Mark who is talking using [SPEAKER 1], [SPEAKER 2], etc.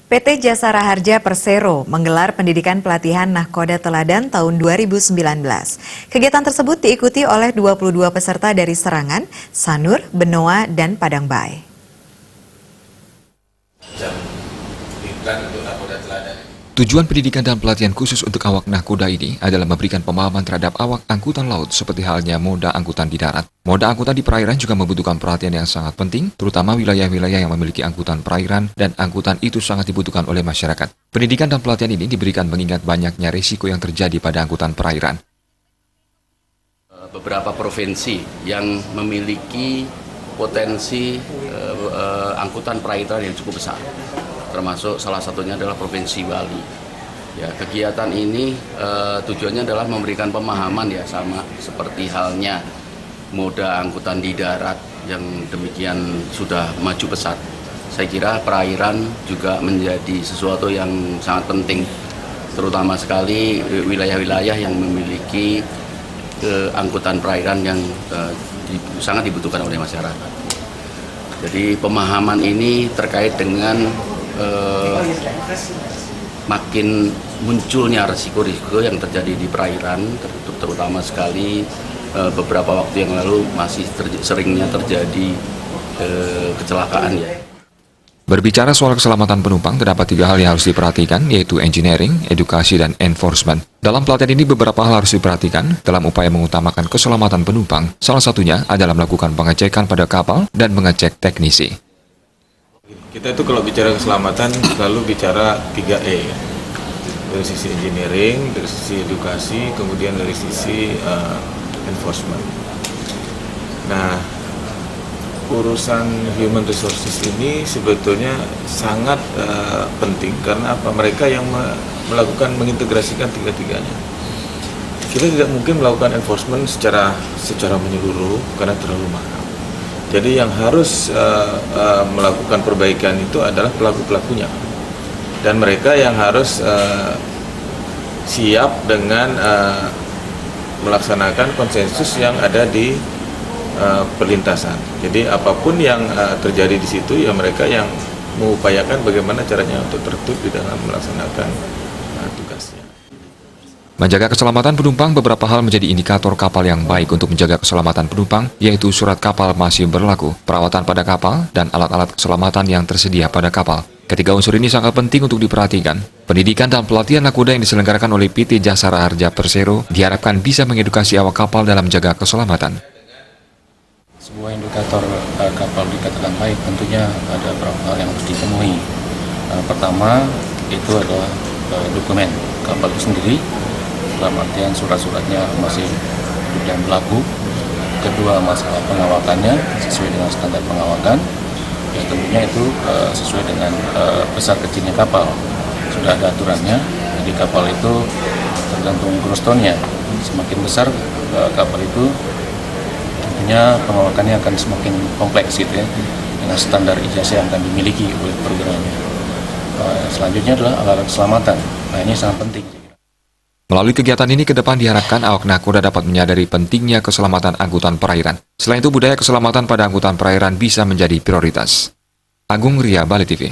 [SPEAKER 1] PT Jasara Harja Persero menggelar pendidikan pelatihan Nahkoda Teladan tahun 2019. Kegiatan tersebut diikuti oleh 22 peserta dari Serangan, Sanur, Benoa, dan Padangbae.
[SPEAKER 2] Tujuan pendidikan dan pelatihan khusus untuk awak nahkoda ini adalah memberikan pemahaman terhadap awak angkutan laut seperti halnya moda angkutan di darat. Moda angkutan di perairan juga membutuhkan perhatian yang sangat penting, terutama wilayah-wilayah yang memiliki angkutan perairan dan angkutan itu sangat dibutuhkan oleh masyarakat. Pendidikan dan pelatihan ini diberikan mengingat banyaknya risiko yang terjadi pada angkutan perairan.
[SPEAKER 3] Beberapa provinsi yang memiliki potensi angkutan perairan yang cukup besar, termasuk salah satunya adalah Provinsi Bali. Ya, kegiatan ini tujuannya adalah memberikan pemahaman ya, sama seperti halnya moda angkutan di darat yang demikian sudah maju pesat. Saya kira perairan juga menjadi sesuatu yang sangat penting, terutama sekali wilayah-wilayah yang memiliki angkutan perairan yang sangat dibutuhkan oleh masyarakat. Jadi pemahaman ini terkait dengan makin munculnya risiko-risiko yang terjadi di perairan, terutama sekali beberapa waktu yang lalu masih seringnya terjadi kecelakaan ya.
[SPEAKER 2] Berbicara soal keselamatan penumpang, terdapat 3 hal yang harus diperhatikan, yaitu engineering, edukasi, dan enforcement. Dalam pelatihan ini beberapa hal harus diperhatikan dalam upaya mengutamakan keselamatan penumpang. Salah satunya adalah melakukan pengecekan pada kapal dan mengecek teknisi.
[SPEAKER 4] Kita itu kalau bicara keselamatan selalu bicara 3E, dari sisi engineering, dari sisi edukasi, kemudian dari sisi enforcement. Nah, urusan human resources ini sebetulnya sangat penting karena apa? Mereka yang melakukan mengintegrasikan tiga-tiganya. Kita tidak mungkin melakukan enforcement secara menyeluruh karena terlalu mahal. Jadi yang harus melakukan perbaikan itu adalah pelaku-pelakunya, dan mereka yang harus siap dengan melaksanakan konsensus yang ada di perlintasan. Jadi apapun yang terjadi di situ ya mereka yang mengupayakan bagaimana caranya untuk tertib di dalam melaksanakan tugasnya.
[SPEAKER 2] Menjaga keselamatan penumpang, beberapa hal menjadi indikator kapal yang baik untuk menjaga keselamatan penumpang, yaitu surat kapal masih berlaku, perawatan pada kapal, dan alat-alat keselamatan yang tersedia pada kapal. Ketiga unsur ini sangat penting untuk diperhatikan. Pendidikan dan pelatihan nahkoda yang diselenggarakan oleh PT Jasara Harja Persero diharapkan bisa mengedukasi awak kapal dalam menjaga keselamatan.
[SPEAKER 5] Sebuah indikator kapal dikatakan baik tentunya ada beberapa hal yang harus dipenuhi. Pertama itu adalah dokumen kapal itu sendiri, dalam artian surat-suratnya masih yang berlaku. Kedua, masalah pengawakannya sesuai dengan standar pengawakan. Ya, tentunya itu sesuai dengan besar kecilnya kapal. Sudah ada aturannya, jadi kapal itu tergantung gross tonnya. Semakin besar kapal itu, tentunya pengawakannya akan semakin kompleks gitu ya, dengan standar ijazah yang akan dimiliki oleh perwiranya. Selanjutnya adalah alat keselamatan. Nah, ini sangat penting.
[SPEAKER 2] Melalui kegiatan ini ke depan diharapkan awak nahkoda dapat menyadari pentingnya keselamatan angkutan perairan. Selain itu, budaya keselamatan pada angkutan perairan bisa menjadi prioritas. Agung Ria, Bali TV.